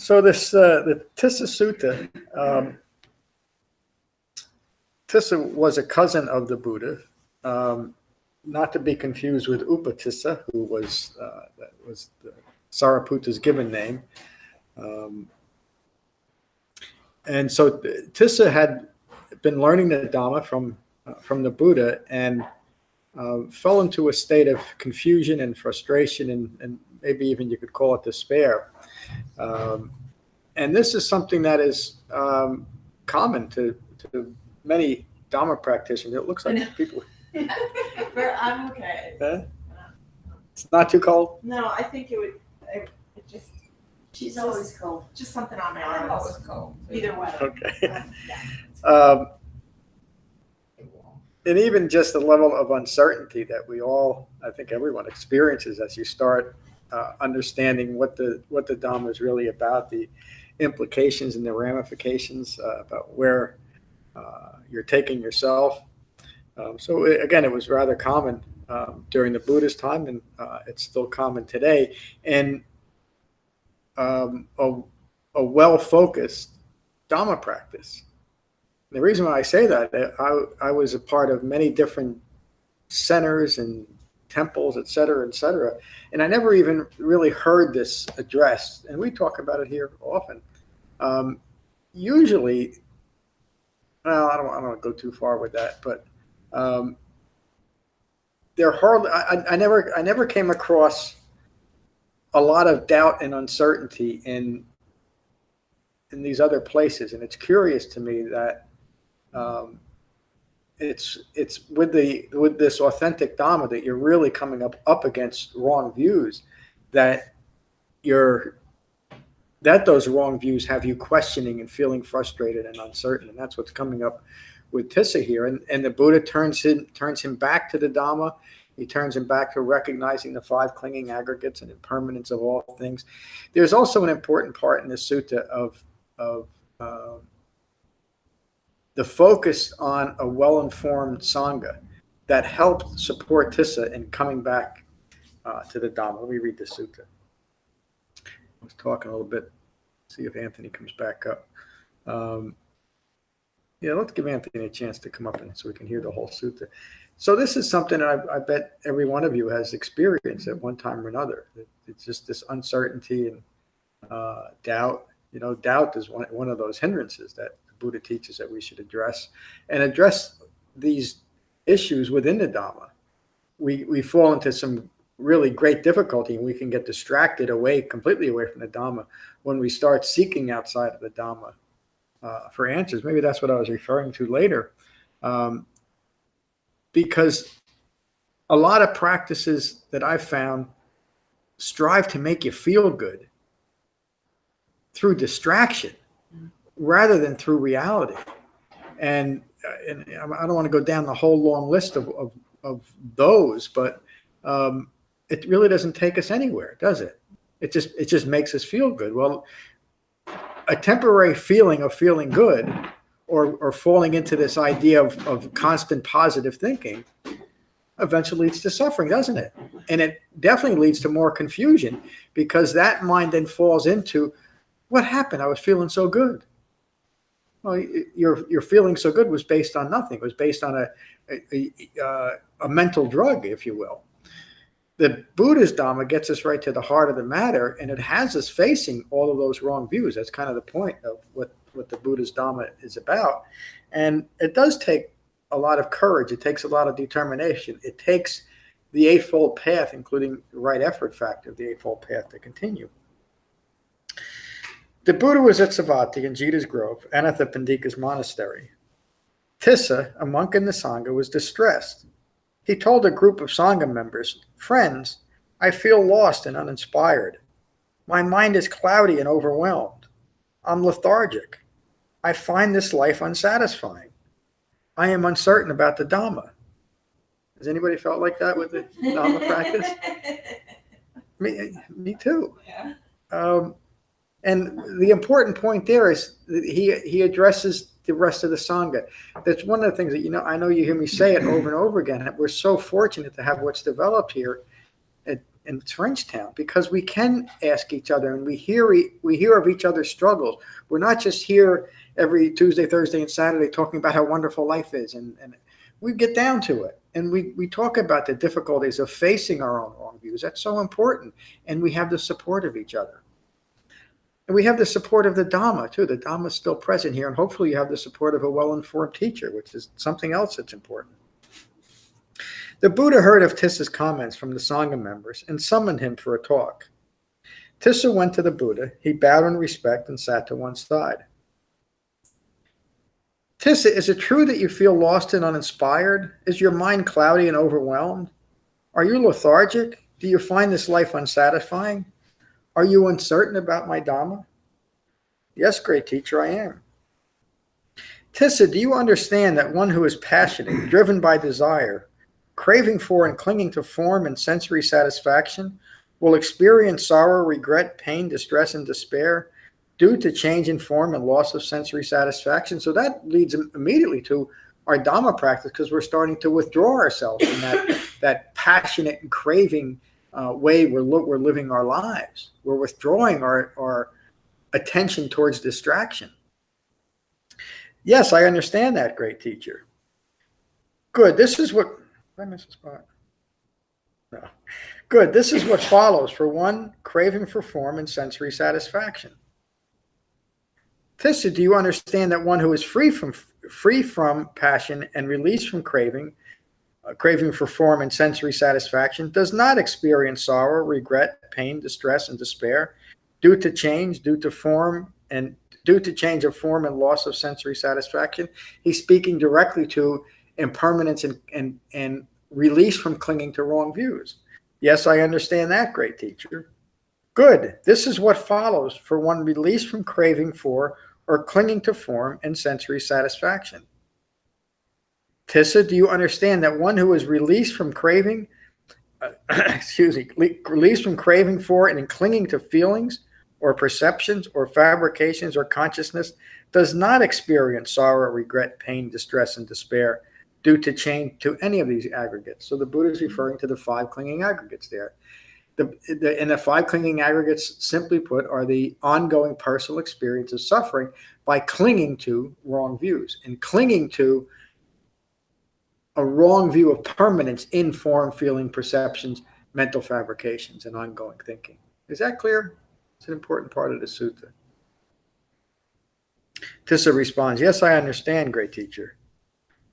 So this the Tissa Sutta. Tissa was a cousin of the Buddha, not to be confused with Upatissa, who was that was Sariputta's given name. And so Tissa had been learning the Dhamma from the Buddha and fell into a state of confusion and frustration and maybe even you could call it despair. And this is something that is common to many Dhamma practitioners. It looks like people. I'm okay. It's not too cold? No, I think it just. She's always cold. Just something on my arm. I'm always cold. Either way. Okay. And even just the level of uncertainty that we all, I think everyone experiences as you start understanding what the Dhamma is really about, the implications and the ramifications about where you're taking yourself. So again, it was rather common during the Buddha's time, and it's still common today. And a well-focused Dhamma practice. The reason why I say that, I was a part of many different centers and temples, et cetera, and I never even really heard this addressed. And we talk about it here often. Usually, well, I don't want to go too far with that, but they're hardly. I never came across a lot of doubt and uncertainty in these other places, and it's curious to me that it's with this authentic Dhamma that you're really coming up against wrong views, that those wrong views have you questioning and feeling frustrated and uncertain, and that's what's coming up with Tissa here. And the Buddha turns him back to the Dhamma. He turns him back to recognizing the five clinging aggregates and impermanence of all things. There's also an important part in the sutta of the focus on a well-informed Sangha that helped support Tissa in coming back to the Dhamma. Let me read the sutta. I was talking a little bit, see if Anthony comes back up. Yeah, let's give Anthony a chance to come up so we can hear the whole sutta. So this is something that I bet every one of you has experienced at one time or another. It's just this uncertainty and doubt. You know, doubt is one of those hindrances that the Buddha teaches that we should address these issues within the Dhamma. We fall into some really great difficulty, and we can get distracted completely away from the Dhamma when we start seeking outside of the Dhamma for answers. Maybe that's what I was referring to later. Because a lot of practices that I've found strive to make you feel good through distraction rather than through reality. And I don't want to go down the whole long list of those, but it really doesn't take us anywhere, does it? It just makes us feel good. Well, a temporary feeling of feeling good or falling into this idea of constant positive thinking eventually leads to suffering, doesn't it? And it definitely leads to more confusion, because that mind then falls into, what happened? I was feeling so good. Well, your feeling so good was based on nothing. It was based on a mental drug, if you will. The Buddha's Dhamma gets us right to the heart of the matter, and it has us facing all of those wrong views. That's kind of the point of what the Buddha's Dhamma is about. And it does take a lot of courage. It takes a lot of determination. It takes the Eightfold Path, including the right effort factor of the Eightfold Path, to continue. The Buddha was at Savatthi in Jita's Grove, Anathapindika's monastery. Tissa, a monk in the Sangha, was distressed. He told a group of Sangha members, "Friends, I feel lost and uninspired. My mind is cloudy and overwhelmed. I'm lethargic. I find this life unsatisfying. I am uncertain about the Dhamma." Has anybody felt like that with the Dhamma practice? Me too. Yeah. And the important point there is that he addresses the rest of the Sangha. That's one of the things that, I know you hear me say it over and over again. We're so fortunate to have what's developed here at in Frenchtown, because we can ask each other and we hear of each other's struggles. We're not just here every Tuesday, Thursday, and Saturday talking about how wonderful life is, and we get down to it. And we talk about the difficulties of facing our own wrong views. That's so important. And we have the support of each other. And we have the support of the Dhamma, too. The Dhamma is still present here. And hopefully you have the support of a well-informed teacher, which is something else that's important. The Buddha heard of Tissa's comments from the Sangha members and summoned him for a talk. Tissa went to the Buddha. He bowed in respect and sat to one side. Tissa, is it true that you feel lost and uninspired? Is your mind cloudy and overwhelmed? Are you lethargic? Do you find this life unsatisfying? Are you uncertain about my Dhamma? Yes, great teacher, I am. Tissa, do you understand that one who is passionate, driven by desire, craving for and clinging to form and sensory satisfaction, will experience sorrow, regret, pain, distress, and despair due to change in form and loss of sensory satisfaction? So that leads immediately to our Dhamma practice, because we're starting to withdraw ourselves from that passionate and craving way we're living our lives. We're withdrawing our attention towards distraction. Yes, I understand that, great teacher. Good. This is what... Did I miss a spot? No. Good. This is what follows for one craving for form and sensory satisfaction. Tissa, do you understand that one who is free from passion and released from craving for form and sensory satisfaction, does not experience sorrow, regret, pain, distress, and despair due to change of form and loss of sensory satisfaction? He's speaking directly to impermanence and release from clinging to wrong views. Yes, I understand that, great teacher. Good. This is what follows for one released from craving for or clinging to form and sensory satisfaction. Tissa, do you understand that one who is released from craving, released from craving for and clinging to feelings or perceptions or fabrications or consciousness does not experience sorrow, regret, pain, distress, and despair due to change to any of these aggregates? So the Buddha is referring to the 5 clinging aggregates there. The 5 clinging aggregates, simply put, are the ongoing personal experience of suffering by clinging to wrong views and clinging to a wrong view of permanence in form, feeling, perceptions, mental fabrications, and ongoing thinking. Is that clear? It's an important part of the sutta. Tissa responds, yes, I understand, great teacher.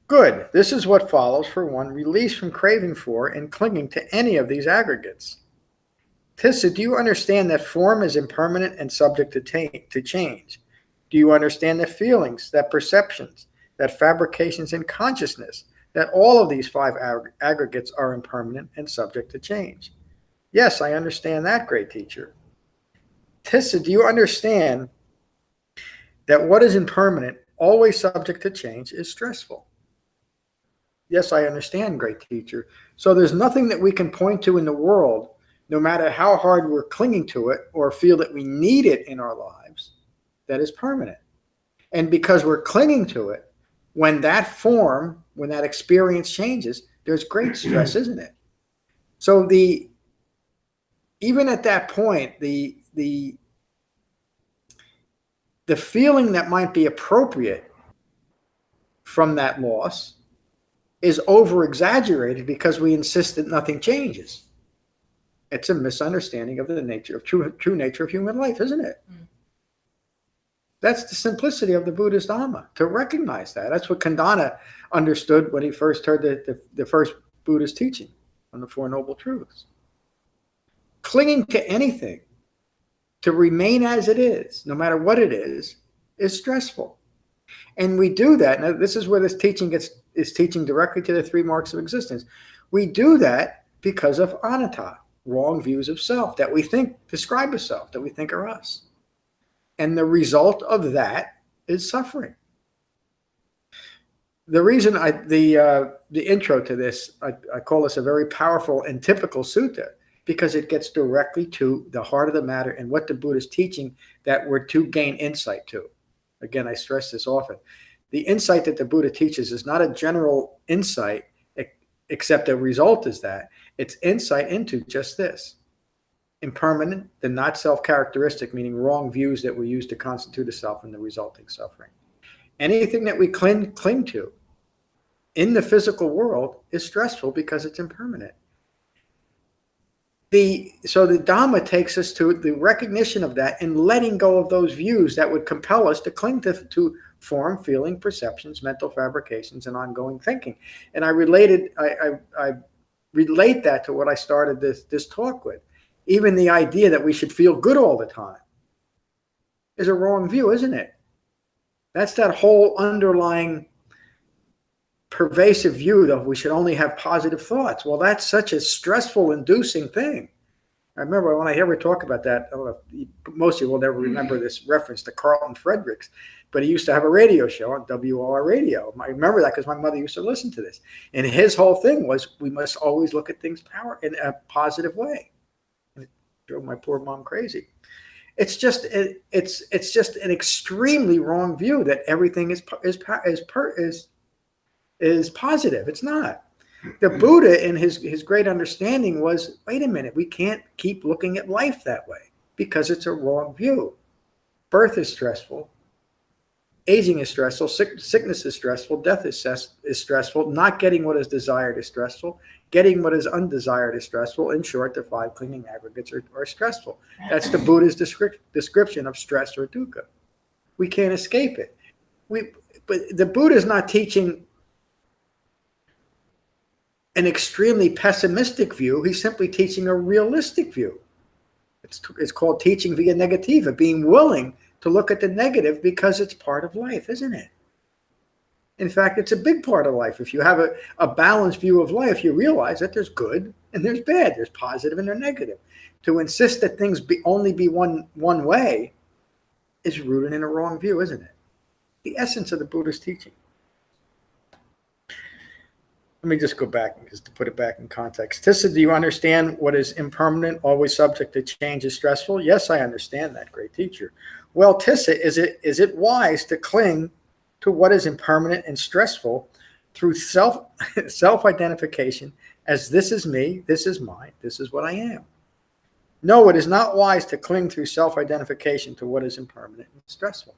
Good. This is what follows for one released from craving for and clinging to any of these aggregates. Tissa, do you understand that form is impermanent and subject to change? Do you understand that feelings, that perceptions, that fabrications and consciousness, that all of these 5 aggregates are impermanent and subject to change? Yes, I understand that, great teacher. Tissa, do you understand that what is impermanent, always subject to change, is stressful? Yes, I understand, great teacher. So there's nothing that we can point to in the world, no matter how hard we're clinging to it or feel that we need it in our lives, that is permanent. And because we're clinging to it, when that form, when that experience changes, there's great stress, isn't it? So even at that point, the feeling that might be appropriate from that loss is over-exaggerated because we insist that nothing changes. It's a misunderstanding of the nature of true nature of human life, isn't it? Mm. That's the simplicity of the Buddha's Dhamma, to recognize that. That's what Kandana understood when he first heard the first Buddha's teaching on the Four Noble Truths. Clinging to anything, to remain as it is, no matter what it is stressful. And we do that. Now, this is where this teaching is teaching directly to the 3 marks of existence. We do that because of anatta, wrong views of self that we think describe a self, that we think are us. And the result of that is suffering. The reason the intro to this, I call this a very powerful and typical sutta, because it gets directly to the heart of the matter and what the Buddha is teaching that we're to gain insight to. Again, I stress this often. The insight that the Buddha teaches is not a general insight, except the result is that. It's insight into just this. impermanent, the not self-characteristic, meaning wrong views that we use to constitute a self and the resulting suffering. Anything that we cling to in the physical world is stressful because it's impermanent. So the Dhamma takes us to the recognition of that and letting go of those views that would compel us to cling to form, feeling, perceptions, mental fabrications, and ongoing thinking. And I relate that to what I started this talk with. Even the idea that we should feel good all the time is a wrong view, isn't it? That's that whole underlying pervasive view that we should only have positive thoughts. Well, that's such a stressful, inducing thing. I remember when I ever talk about that, I don't know if most of you will never remember this reference to Carlton Fredericks, but he used to have a radio show on WOR radio. I remember that because my mother used to listen to this. And his whole thing was we must always look at things in a positive way. And it drove my poor mom crazy. It's just an extremely wrong view that everything is positive. It's not. The Buddha, in his great understanding, was, wait a minute, we can't keep looking at life that way because it's a wrong view. Birth is stressful. Aging is stressful. Sickness is stressful. Death is stressful. Not getting what is desired is stressful. Getting what is undesired is stressful. In short, the 5 clinging aggregates are stressful. That's the Buddha's description of stress or dukkha. We can't escape it. But the Buddha is not teaching an extremely pessimistic view. He's simply teaching a realistic view. It's called teaching via negativa, being willing to look at the negative because it's part of life, isn't it? In fact, it's a big part of life. If you have a balanced view of life, you realize that there's good and there's bad, there's positive and there's negative. To insist that things only be one way is rooted in a wrong view, isn't it? The essence of the Buddha's teaching. Let me just go back just to put it back in context. Tissa, do you understand what is impermanent, always subject to change is stressful? Yes, I understand that, great teacher. Well, Tissa, is it wise to cling to what is impermanent and stressful through self-identification as this is me, this is mine, this is what I am? No, it is not wise to cling through self-identification to what is impermanent and stressful.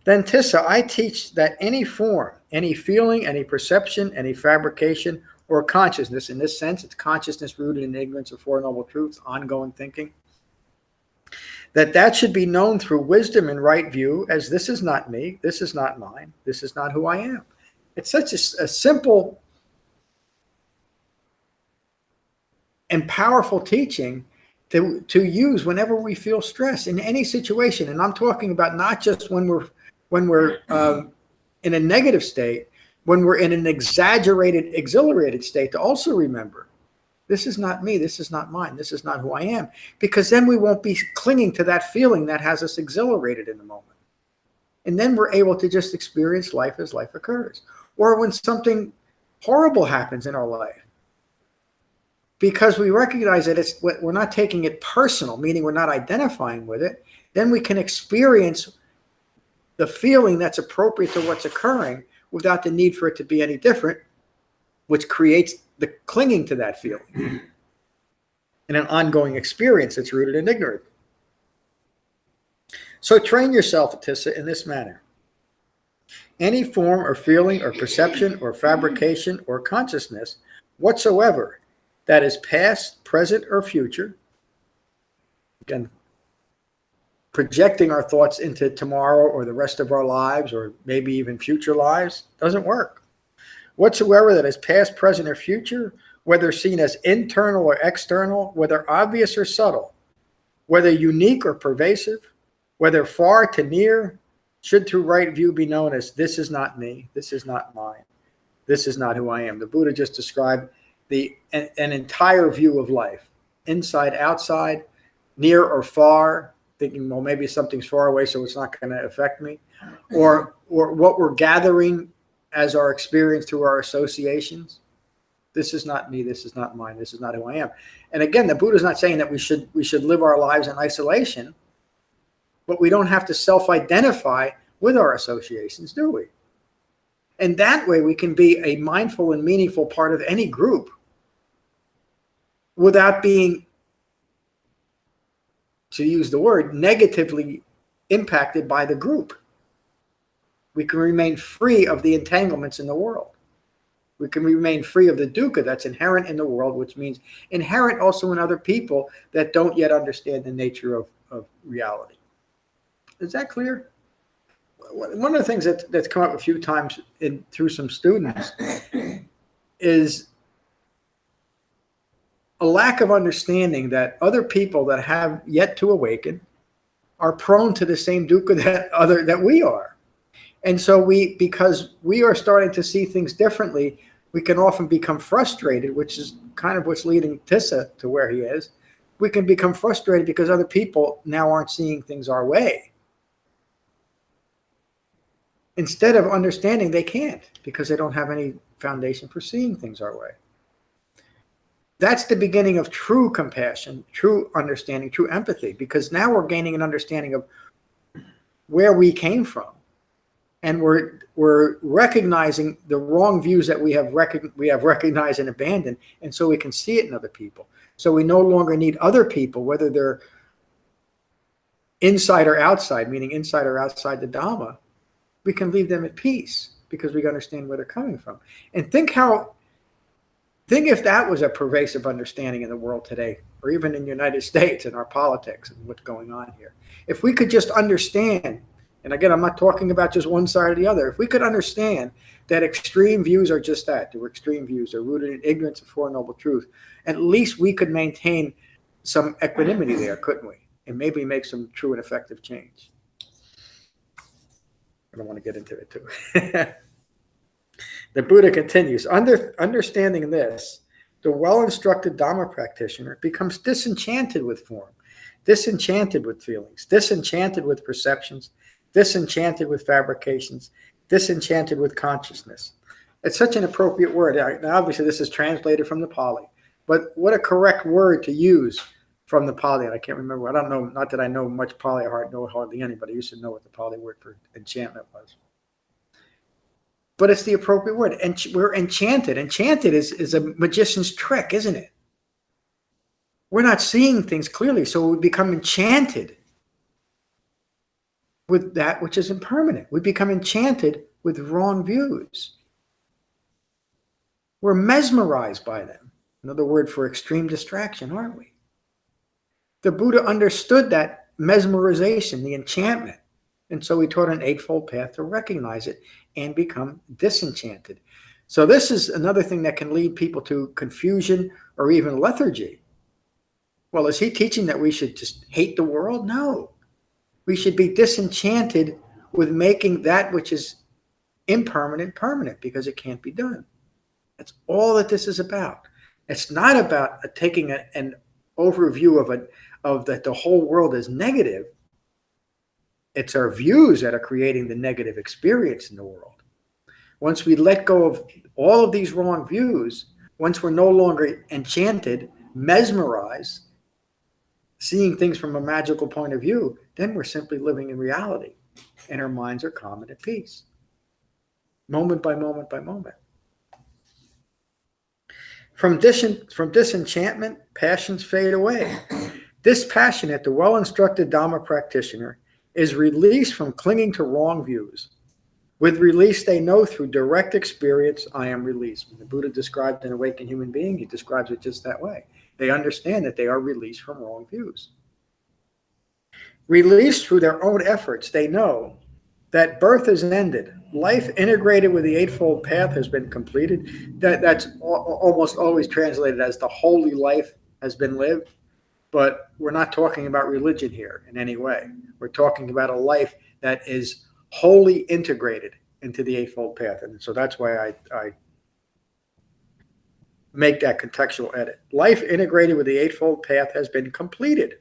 Then Tissa, I teach that any form, any feeling, any perception, any fabrication, or consciousness, in this sense, it's consciousness rooted in ignorance of Four Noble Truths, ongoing thinking, that should be known through wisdom and right view as this is not me, this is not mine, this is not who I am. It's such a simple and powerful teaching to use whenever we feel stress in any situation. And I'm talking about not just when we're in a negative state, when we're in an exaggerated, exhilarated state, to also remember, this is not me, this is not mine, this is not who I am. Because then we won't be clinging to that feeling that has us exhilarated in the moment. And then we're able to just experience life as life occurs. Or when something horrible happens in our life, because we recognize that we're not taking it personal, meaning we're not identifying with it, then we can experience the feeling that's appropriate to what's occurring without the need for it to be any different, which creates the clinging to that feeling and an ongoing experience that's rooted in ignorance. So train yourself, Tissa, in this manner. Any form or feeling or perception or fabrication or consciousness whatsoever that is past, present, or future, again, projecting our thoughts into tomorrow or the rest of our lives or maybe even future lives, doesn't work. Whatsoever that is past, present, or future, whether seen as internal or external, whether obvious or subtle, whether unique or pervasive, whether far to near, should through right view be known as this is not me, this is not mine, this is not who I am. The Buddha just described an entire view of life, inside, outside, near or far, thinking, well, maybe something's far away, so it's not going to affect me, or what we're gathering as our experience through our associations. This is not me, this is not mine, this is not who I am. And again, the Buddha's not saying that we should live our lives in isolation, but we don't have to self-identify with our associations, do we? And that way we can be a mindful and meaningful part of any group without being to use the word, negatively impacted by the group. We can remain free of the entanglements in the world. We can remain free of the dukkha that's inherent in the world, which means inherent also in other people that don't yet understand the nature of reality. Is that clear? One of the things that's come up a few times through some students is a lack of understanding that other people that have yet to awaken are prone to the same dukkha that we are. And so because we are starting to see things differently, we can often become frustrated, which is kind of what's leading Tissa to where he is. We can become frustrated because other people now aren't seeing things our way. Instead of understanding they can't because they don't have any foundation for seeing things our way. That's the beginning of true compassion, true understanding, true empathy, because now we're gaining an understanding of where we came from. And we're recognizing the wrong views that we have recognized and abandoned, and so we can see it in other people. So we no longer need other people, whether they're inside or outside, meaning inside or outside the Dhamma. We can leave them at peace because we understand where they're coming from. And think if that was a pervasive understanding in the world today, or even in the United States and our politics and what's going on here. If we could just understand, and again, I'm not talking about just one side or the other. If we could understand that extreme views are just that, they're extreme views, they're rooted in ignorance of Four Noble Truth, at least we could maintain some equanimity there, couldn't we? And maybe make some true and effective change. I don't want to get into it too. The Buddha continues, understanding this, the well-instructed Dhamma practitioner becomes disenchanted with form, disenchanted with feelings, disenchanted with perceptions, disenchanted with fabrications, disenchanted with consciousness. It's such an appropriate word. Now, obviously, this is translated from the Pali, but what a correct word to use from the Pali. And I can't remember. I don't know. Not that I know much Pali. I know hardly anybody. I used to know what the Pali word for enchantment was. But it's the appropriate word. And we're enchanted. Enchanted is a magician's trick, isn't it? We're not seeing things clearly, so we become enchanted with that which is impermanent. We become enchanted with wrong views. We're mesmerized by them. Another word for extreme distraction, aren't we? The Buddha understood that mesmerization, the enchantment. And so he taught an eightfold path to recognize it and become disenchanted. So this is another thing that can lead people to confusion or even lethargy. Well, is he teaching that we should just hate the world? No. We should be disenchanted with making that which is impermanent permanent because it can't be done. That's all that this is about. It's not about taking an overview of that the whole world is negative. It's our views that are creating the negative experience in the world. Once we let go of all of these wrong views, once we're no longer enchanted, mesmerized, seeing things from a magical point of view, then we're simply living in reality, and our minds are calm and at peace, moment by moment by moment. From disenchantment, passions fade away. Dispassionate, the well-instructed Dhamma practitioner is released from clinging to wrong views. With release, they know through direct experience, I am released. When the Buddha described an awakened human being, he describes it just that way. They understand that they are released from wrong views. Released through their own efforts, they know that birth is ended. Life integrated with the Eightfold Path has been completed. That's almost always translated as the holy life has been lived. But we're not talking about religion here in any way. We're talking about a life that is wholly integrated into the Eightfold Path. And so that's why I make that contextual edit. Life integrated with the Eightfold Path has been completed.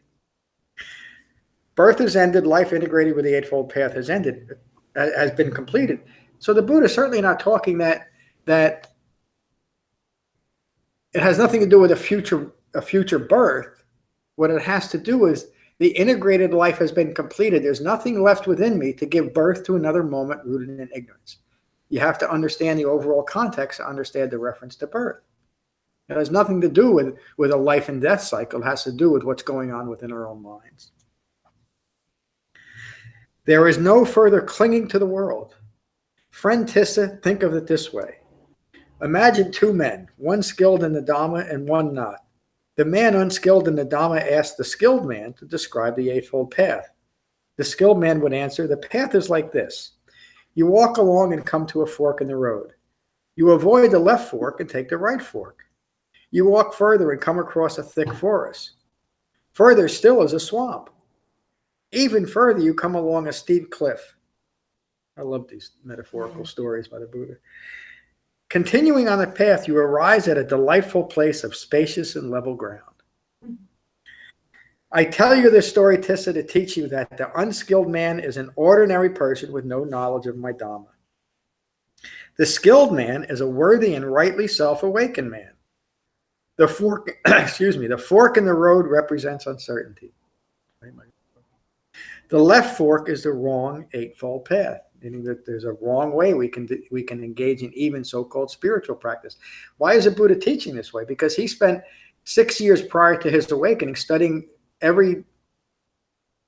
Birth is ended. Life integrated with the Eightfold Path has been completed. So the Buddha is certainly not talking that it has nothing to do with a future birth. What it has to do is the integrated life has been completed. There's nothing left within me to give birth to another moment rooted in ignorance. You have to understand the overall context to understand the reference to birth. It has nothing to do with a life and death cycle. It has to do with what's going on within our own minds. There is no further clinging to the world. Friend Tissa, think of it this way. Imagine two men, one skilled in the Dhamma and one not. The man unskilled in the Dhamma asked the skilled man to describe the Eightfold Path. The skilled man would answer, the path is like this. You walk along and come to a fork in the road. You avoid the left fork and take the right fork. You walk further and come across a thick forest. Further still is a swamp. Even further, you come along a steep cliff. I love these metaphorical stories by the Buddha. Continuing on the path, you arise at a delightful place of spacious and level ground. I tell you this story, Tissa, to teach you that the unskilled man is an ordinary person with no knowledge of my Dhamma. The skilled man is a worthy and rightly self-awakened man. The fork, the fork in the road represents uncertainty. The left fork is the wrong eightfold path, meaning that there's a wrong way we can engage in even so-called spiritual practice. Why is the Buddha teaching this way? Because he spent 6 years prior to his awakening studying every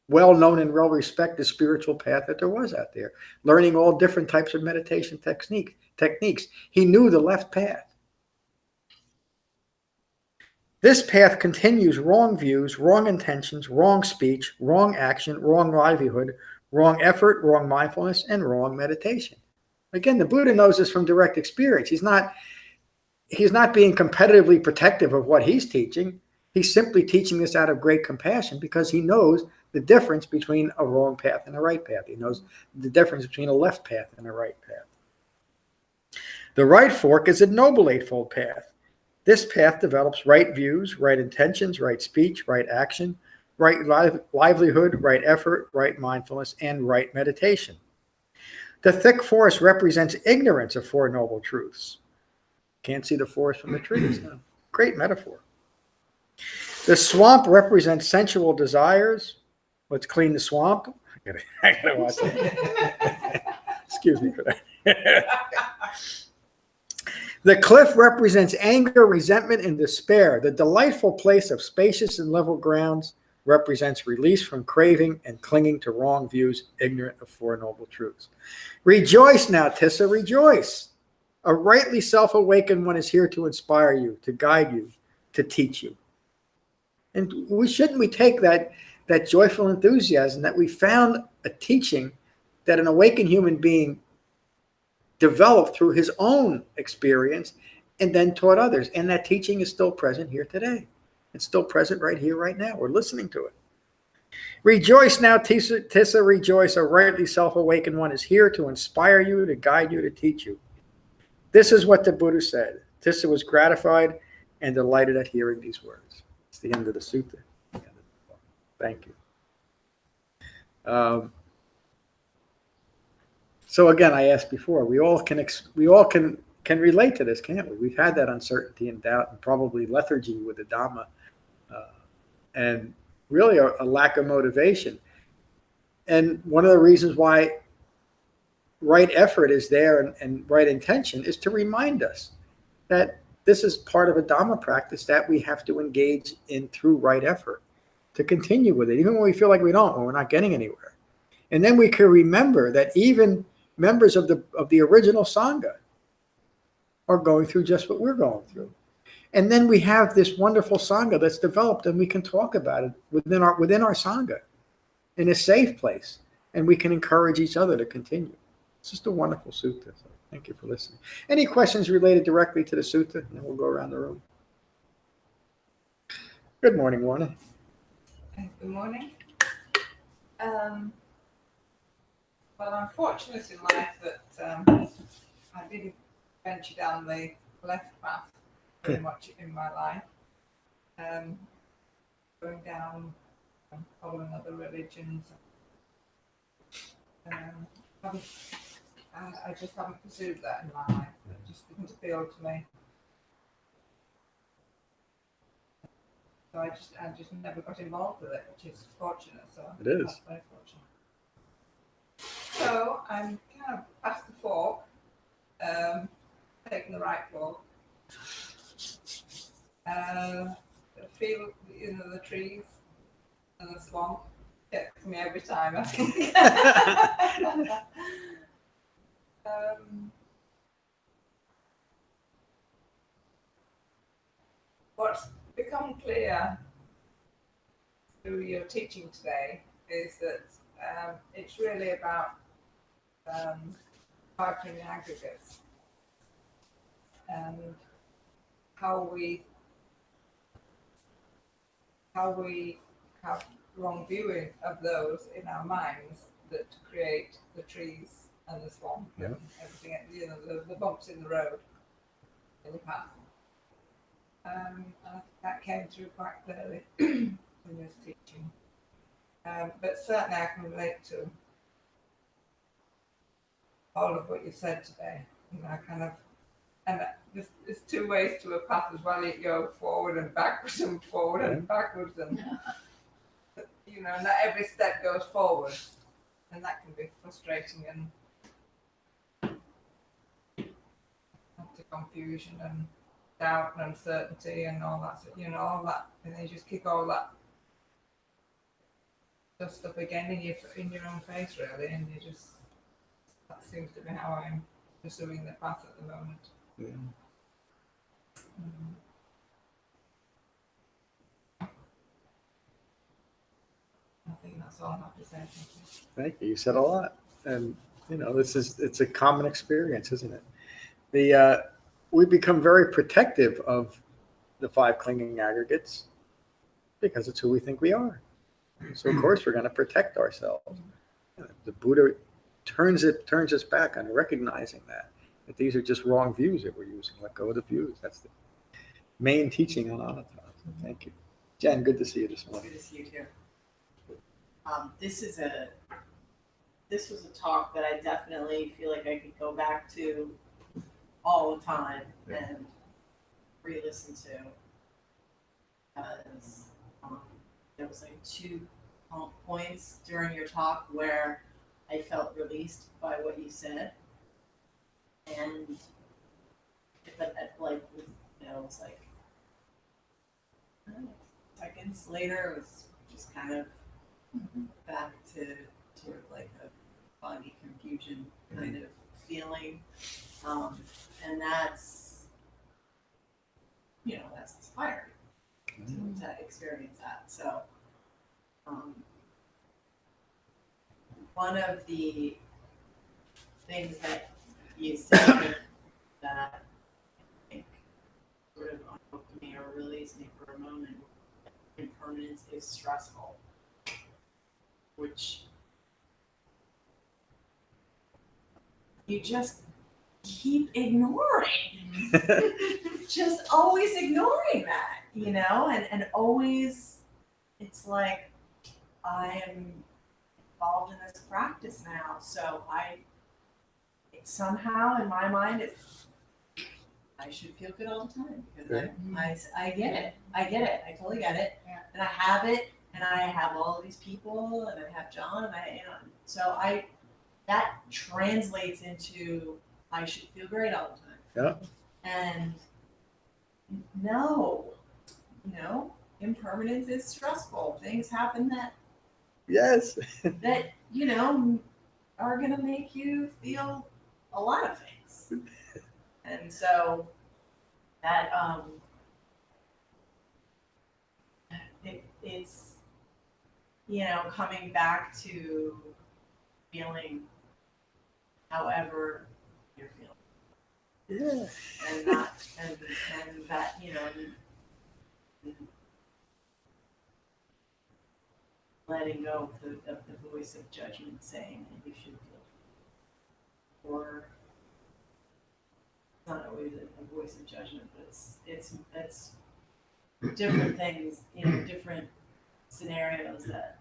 well-known and well-respected spiritual path that there was out there, learning all different types of meditation techniques. He knew the left path. This path continues wrong views, wrong intentions, wrong speech, wrong action, wrong livelihood, wrong effort, wrong mindfulness, and wrong meditation. Again, the Buddha knows this from direct experience. He's not being competitively protective of what he's teaching. He's simply teaching this out of great compassion because he knows the difference between a wrong path and a right path. He knows the difference between a left path and a right path. The right fork is a noble eightfold path. This path develops right views, right intentions, right speech, right action, right livelihood, right effort, right mindfulness, and right meditation. The thick forest represents ignorance of Four Noble Truths. Can't see the forest from the trees. No. Great metaphor. The swamp represents sensual desires. Let's clean the swamp. I gotta watch that. Excuse me for that. The cliff represents anger, resentment, and despair. The delightful place of spacious and level grounds represents release from craving and clinging to wrong views, ignorant of Four Noble Truths. Rejoice now, Tissa, rejoice. A rightly self-awakened one is here to inspire you, to guide you, to teach you. And shouldn't we take that joyful enthusiasm that we found a teaching that an awakened human being developed through his own experience and then taught others. And that teaching is still present here today. It's still present right here, right now. We're listening to it. Rejoice now, Tissa, rejoice. A rightly self-awakened one is here to inspire you, to guide you, to teach you. This is what the Buddha said. Tissa was gratified and delighted at hearing these words. It's the end of the sutta. Thank you. So again, I asked before, we all can relate to this, can't we? We've had that uncertainty and doubt and probably lethargy with the Dhamma and really a lack of motivation. And one of the reasons why right effort is there and right intention is to remind us that this is part of a Dhamma practice that we have to engage in through right effort, to continue with it, even when we feel like we don't, or we're not getting anywhere. And then we can remember that even members of the original Sangha are going through just what we're going through. And then we have this wonderful Sangha that's developed, and we can talk about it within our Sangha in a safe place, and we can encourage each other to continue. It's just a wonderful sutta. So thank you for listening. Any questions related directly to the sutta? And then we'll go around the room. Good morning, Warner. Good morning. Well, I'm fortunate in life that I didn't venture down the left path very much in my life. Going down and following other religions. I just haven't pursued that in my life. It just didn't appeal to me. So I just never got involved with it, which is fortunate. So It is. That's very fortunate. So I'm kind of past the fork, taking the right fork. The feel, the trees and the swamp gets me every time, I think. What's become clear through your teaching today is that it's really about targeting aggregates and how we have wrong viewing of those in our minds that create the trees and the swamp and everything, the bumps in the road, in the path. That came through quite clearly in this teaching. But certainly I can relate to all of what you said today. And there's two ways to a path as well. You go forward and backwards and forward and backwards, and not every step goes forward, and that can be frustrating and to confusion and doubt and uncertainty and all that, all that, and then you just kick all that dust up again in your own face, really, and that seems to be how I'm pursuing the path at the moment. Yeah. I think that's all I have to say. Thank you. Thank you. You said a lot, and it's a common experience, isn't it? We become very protective of the 5 clinging aggregates because it's who we think we are. So of course we're going to protect ourselves. The Buddha turns us back on recognizing that these are just wrong views that we're using. Let go of the views. That's the main teaching on Anatta. So thank you, Jen. Good to see you this morning. Good to see you too. This was a talk that I definitely feel like I could go back to all the time and re-listen to, because there was like 2 points during your talk where I felt released by what you said, and but it's like seconds later it was just kind of back to sort of like a foggy confusion kind of feeling, and that's inspiring to experience that. So one of the things that you said that I think sort of unhooked me or released me for a moment, impermanence is stressful, which you just keep ignoring. Just always ignoring that, and always, it's like, I am involved in this practice now, so somehow in my mind I should feel good all the time, because I get it, I totally get it, and I have it, and I have all these people, and I have John, and so that translates into I should feel great all the time. Yeah. And no, impermanence is stressful. Things happen that Yes. are gonna make you feel a lot of things. And so that it's coming back to feeling however you're feeling. Yeah. And not and that letting go of the voice of judgment saying that you should feel, or it's not always a voice of judgment, but it's different things, different scenarios that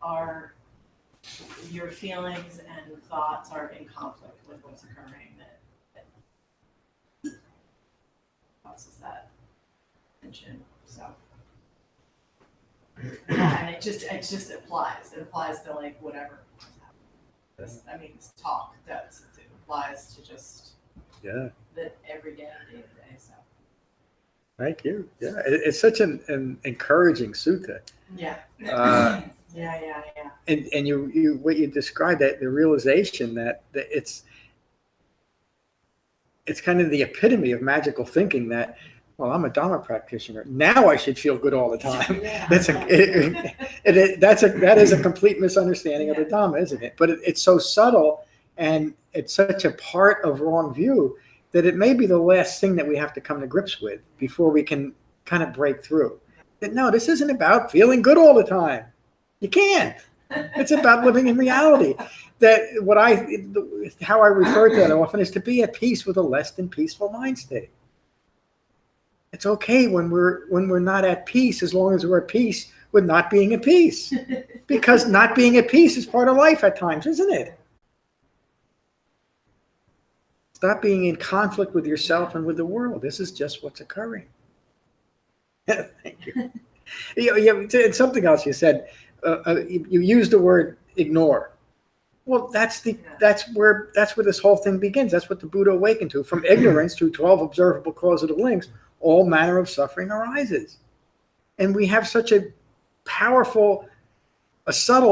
are your feelings and thoughts are in conflict with what's occurring that causes that tension. So and it just applies. It applies to like whatever. This talk does. It applies to just Yeah. That every day, day to day. So Thank you. Yeah, it's such an encouraging sutta. yeah. Uh, Yeah. and you what you described, that the realization that it's kind of the epitome of magical thinking, that, well, I'm a Dhamma practitioner, now I should feel good all the time. Yeah. That is a complete misunderstanding of the Yeah. Dhamma, isn't it? But it's so subtle, and it's such a part of wrong view, that it may be the last thing that we have to come to grips with before we can kind of break through. That, no, this isn't about feeling good all the time. You can't. It's about living in reality. That how I refer to that often is to be at peace with a less than peaceful mind state. It's okay when we're not at peace, as long as we're at peace with not being at peace. Because not being at peace is part of life at times, isn't it? Stop being in conflict with yourself and with the world. This is just what's occurring. Thank you. And something else you said, you used the word ignore. Well, that's where this whole thing begins. That's what the Buddha awakened to. From ignorance to 12 observable causative links, all manner of suffering arises. And we have such a subtle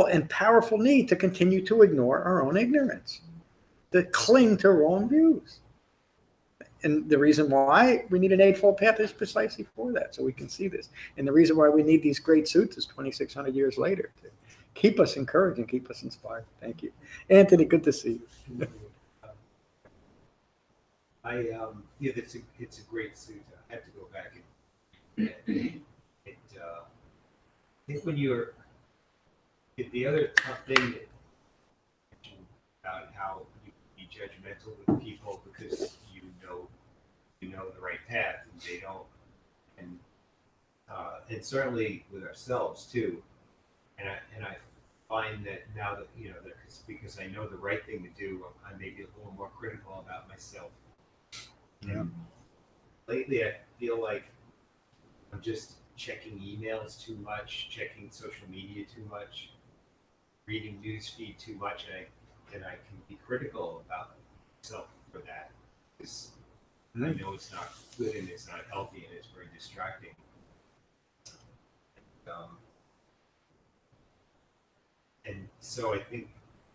and powerful need to continue to ignore our own ignorance, to cling to wrong views. And the reason why we need an Eightfold Path is precisely for that, so we can see this. And the reason why we need these great suttas 2,600 years later, to keep us encouraged and keep us inspired. Thank you. Anthony, good to see you. It's a great sutta. I have to go back and I think the other tough thing about how you can be judgmental with people because you know the right path and they don't, and certainly with ourselves too. And I find that now that that it's because I know the right thing to do, I may be a little more critical about myself. Yeah. Lately, I feel like I'm just checking emails too much, checking social media too much, reading newsfeed too much, and I can be critical about myself for that, because I know it's not good and it's not healthy and it's very distracting. And so I think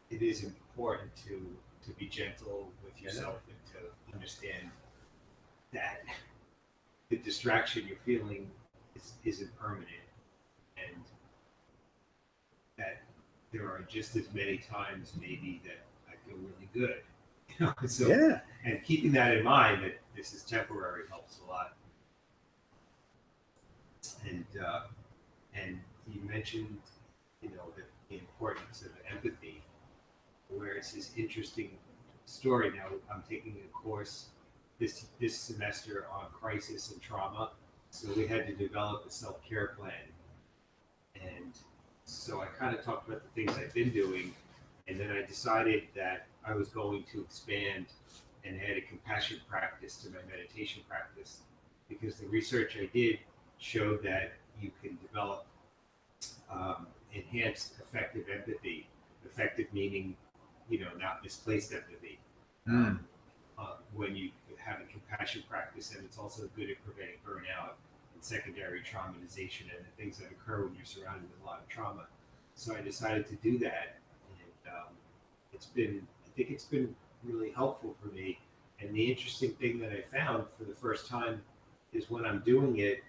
it is important to be gentle with yourself and to understand that the distraction you're feeling isn't permanent, and that there are just as many times maybe that I feel really good. So, Yeah. And keeping that in mind, that this is temporary, helps a lot. And you mentioned, the importance of empathy, where it's this interesting story. Now I'm taking a course this semester on crisis and trauma, so we had to develop a self-care plan, and so I kind of talked about the things I've been doing, and then I decided that I was going to expand and add a compassion practice to my meditation practice, because the research I did showed that you can develop enhanced effective empathy. Effective meaning, not misplaced empathy. When you have a compassion practice, and it's also good at preventing burnout and secondary traumatization and the things that occur when you're surrounded with a lot of trauma. So I decided to do that, and I think it's been really helpful for me. And the interesting thing that I found for the first time is when I'm doing it,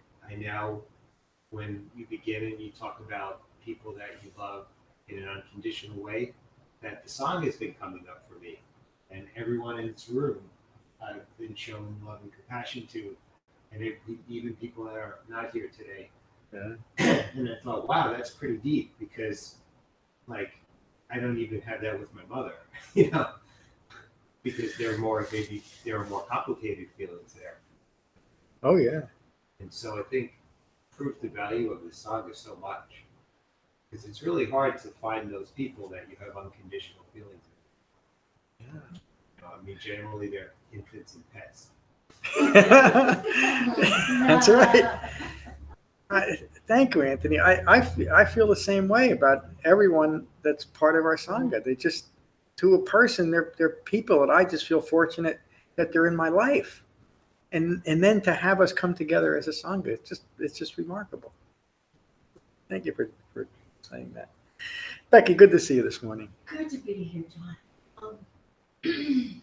when you begin and you talk about people that you love in an unconditional way, that the Sangha has been coming up for me. And everyone in this room I've been shown love and compassion to, and even people that are not here today. Yeah. And I thought, wow, that's pretty deep, because I don't even have that with my mother, because there are more complicated feelings there. Oh yeah. And so I think proof the value of the Sangha so much, because it's really hard to find those people that you have unconditional feelings with. Yeah. Generally they're infants and pets. That's right. Thank you, Anthony. I feel the same way about everyone that's part of our Sangha. They just, to a person, they're people that I just feel fortunate that they're in my life. And then to have us come together as a Sangha, it's just remarkable. Thank you for saying that. Becky, good to see you this morning. Good to be here, John.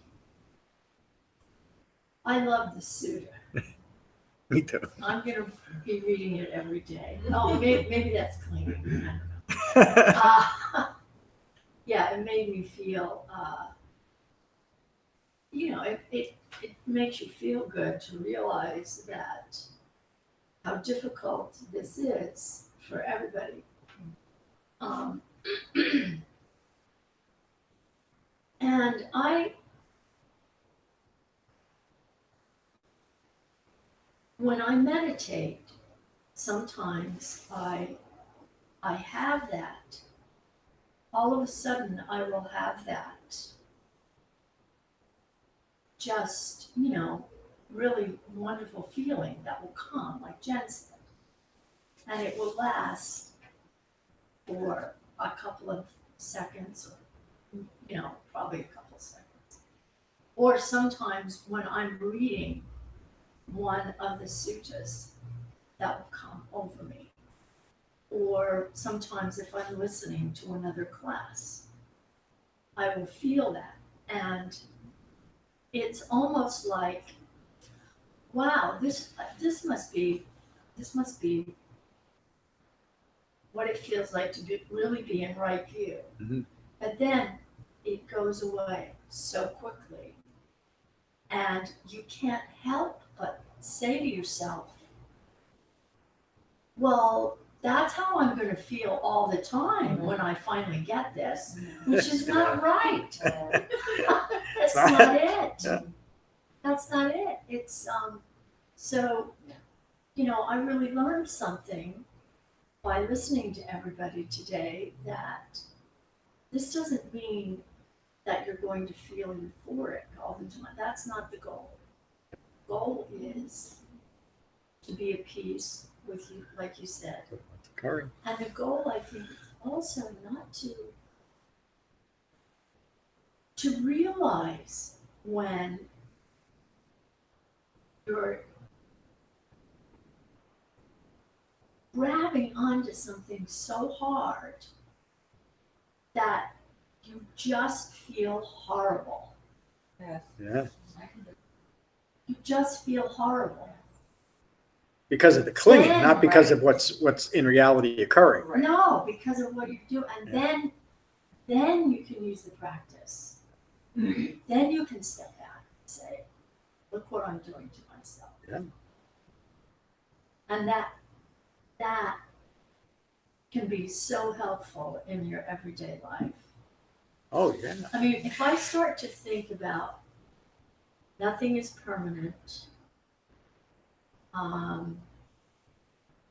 I love the Sutta. Me too. I'm going to be reading it every day. Oh, maybe that's cleaning. I don't know. Yeah, it made me feel, it makes you feel good to realize that how difficult this is for everybody. And when I meditate, sometimes I have that. All of a sudden, I will have that just, really wonderful feeling that will come, like Jen said. And it will last for a couple of seconds, or, probably a couple of seconds. Or sometimes when I'm reading one of the suttas, that will come over me. Or sometimes if I'm listening to another class, I will feel that. And it's almost like, wow, this must be what it feels like to really be in right view. Mm-hmm. But then it goes away so quickly. And you can't help but say to yourself, well, that's how I'm going to feel all the time when I finally get this, which is not right. That's not it. Yeah. That's not it. It's, so, I really learned something by listening to everybody today, that this doesn't mean that you're going to feel euphoric all the time. That's not the goal. The goal is to be at peace with you, like you said. Occurring. And the goal, I think, is also not to realize when you're grabbing onto something so hard that you just feel horrible. Yes. Yeah. You just feel horrible. Because of the clinging, Then, not because right. of what's in reality occurring. Right. No, because of what you do. And Yeah. then you can use the practice. Then you can step back and say, look what I'm doing to myself. Yeah. And that can be so helpful in your everyday life. Oh, yeah. I mean, if I start to think about nothing is permanent,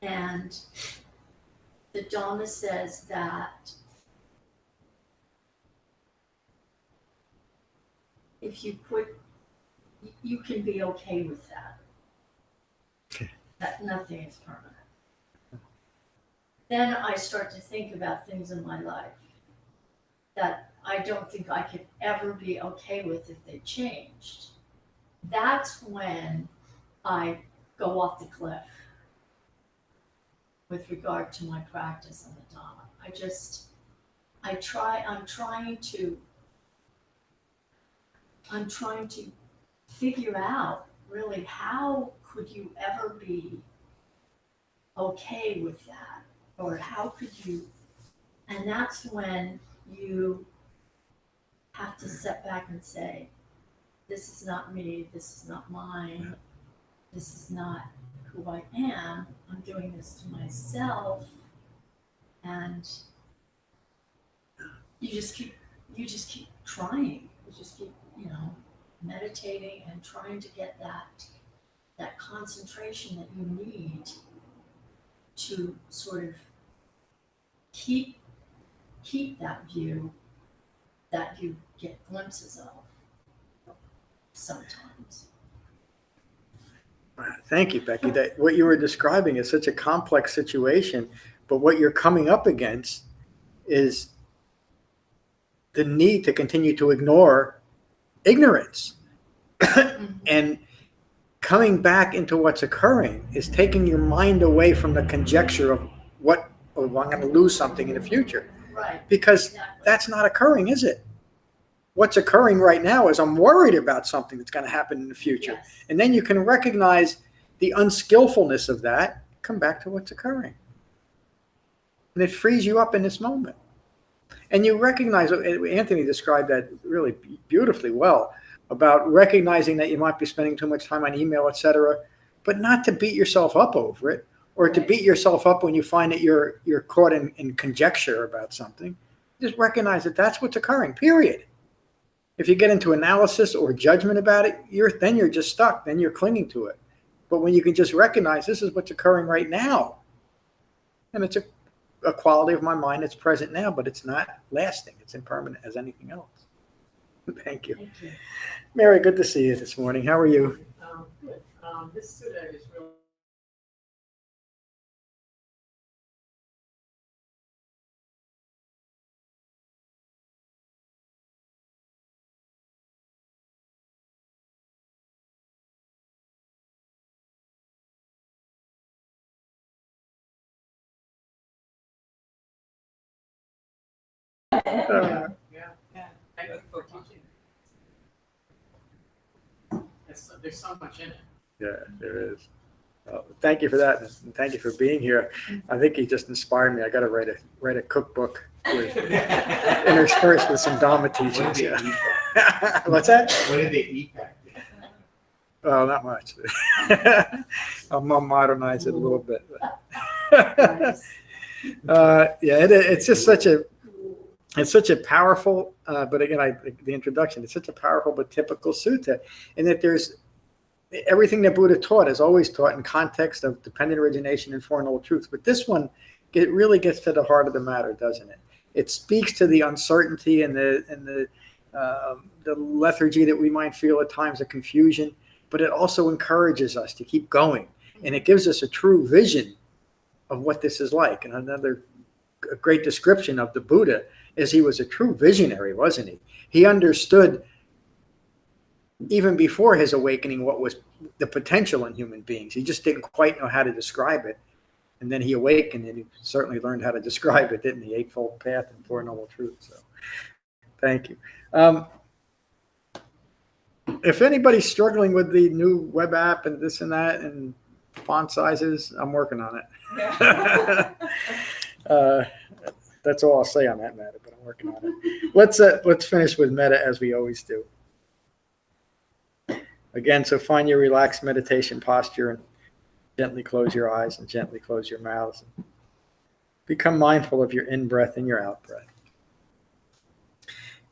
and the Dhamma says that if you can be okay with that, that nothing is permanent. Then I start to think about things in my life that I don't think I could ever be okay with if they changed. That's when I go off the cliff with regard to my practice in the Dhamma. I'm trying to figure out really how could you ever be okay with that? Or how could you, and that's when you have to step back and say, this is not me, this is not mine, this is not who I am, I'm doing this to myself, and you just keep trying, you just keep, meditating and trying to get that concentration that you need to sort of keep that view that you get glimpses of sometimes. Thank you, Becky. That what you were describing is such a complex situation, but what you're coming up against is the need to continue to ignore ignorance. And coming back into what's occurring is taking your mind away from the conjecture of I'm going to lose something in the future. Right. Because Exactly. that's not occurring, is it? What's occurring right now is I'm worried about something that's going to happen in the future. Yes. And then you can recognize the unskillfulness of that, come back to what's occurring. And it frees you up in this moment. And you recognize, Anthony described that really beautifully well, about recognizing that you might be spending too much time on email, etc., but not to beat yourself up over it, or to Right. beat yourself up when you find that you're caught in conjecture about something. Just recognize that that's what's occurring, period. If you get into analysis or judgment about it, then you're just stuck. Then you're clinging to it. But when you can just recognize this is what's occurring right now, and it's a quality of my mind that's present now, but it's not lasting. It's impermanent as anything else. Thank you. Thank you. Mary, good to see you this morning. How are you? Good. This Sutta is really thank you for teaching. There's so much in it. Yeah, there is. Thank you for that, and thank you for being here. I think you just inspired me. I got to write a cookbook interspersed with some Dhamma teachings. Yeah. What's that? What did they eat back then? Well, not much. I'll modernize it a little bit. Nice. It's just such a powerful, but again, the introduction, it's such a powerful but typical sutta, in that there's everything that Buddha taught is always taught in context of dependent origination and Four Noble Truths. But this one, it really gets to the heart of the matter, doesn't it? It speaks to the uncertainty and the lethargy that we might feel at times, of confusion, but it also encourages us to keep going. And it gives us a true vision of what this is like. And a great description of the Buddha is he was a true visionary, wasn't he? He understood even before his awakening what was the potential in human beings. He just didn't quite know how to describe it. And then he awakened, and he certainly learned how to describe it, didn't he? Eightfold Path and Four Noble Truths. So thank you. If anybody's struggling with the new web app and this and that and font sizes, I'm working on it. Yeah. That's all I'll say on that matter, but I'm working on it. Let's finish with metta as we always do. Again, so find your relaxed meditation posture and gently close your eyes and gently close your mouths. Become mindful of your in-breath and your out-breath.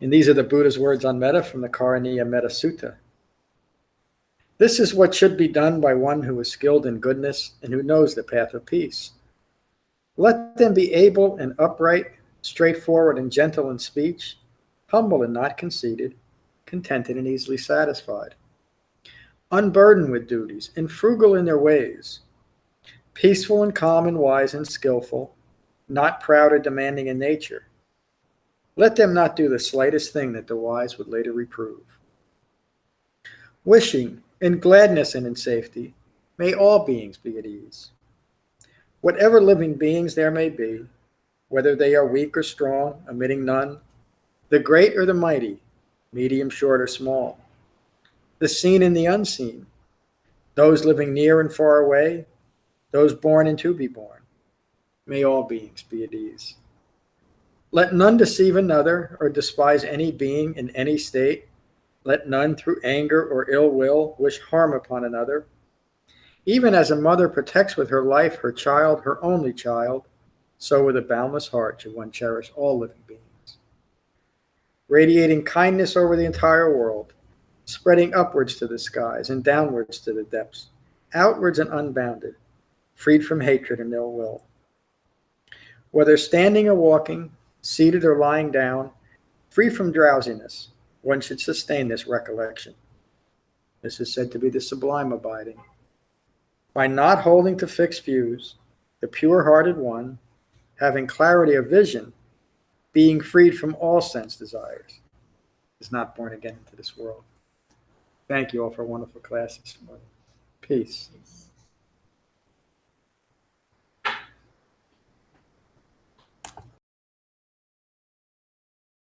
And these are the Buddha's words on metta from the Karaniya Metta Sutta. This is what should be done by one who is skilled in goodness and who knows the path of peace. Let them be able and upright, straightforward and gentle in speech, humble and not conceited, contented and easily satisfied, unburdened with duties and frugal in their ways, peaceful and calm and wise and skillful, not proud or demanding in nature. Let them not do the slightest thing that the wise would later reprove. Wishing in gladness and in safety, may all beings be at ease. Whatever living beings there may be, whether they are weak or strong, omitting none, the great or the mighty, medium, short, or small, the seen and the unseen, those living near and far away, those born and to be born, may all beings be at ease. Let none deceive another or despise any being in any state. Let none through anger or ill will wish harm upon another. Even as a mother protects with her life her child, her only child, so with a boundless heart should one cherish all living beings. Radiating kindness over the entire world, spreading upwards to the skies and downwards to the depths, outwards and unbounded, freed from hatred and ill will. Whether standing or walking, seated or lying down, free from drowsiness, one should sustain this recollection. This is said to be the sublime abiding. By not holding to fixed views, the pure-hearted one, having clarity of vision, being freed from all sense desires, is not born again into this world. Thank you all for a wonderful class this morning. Peace. Yes.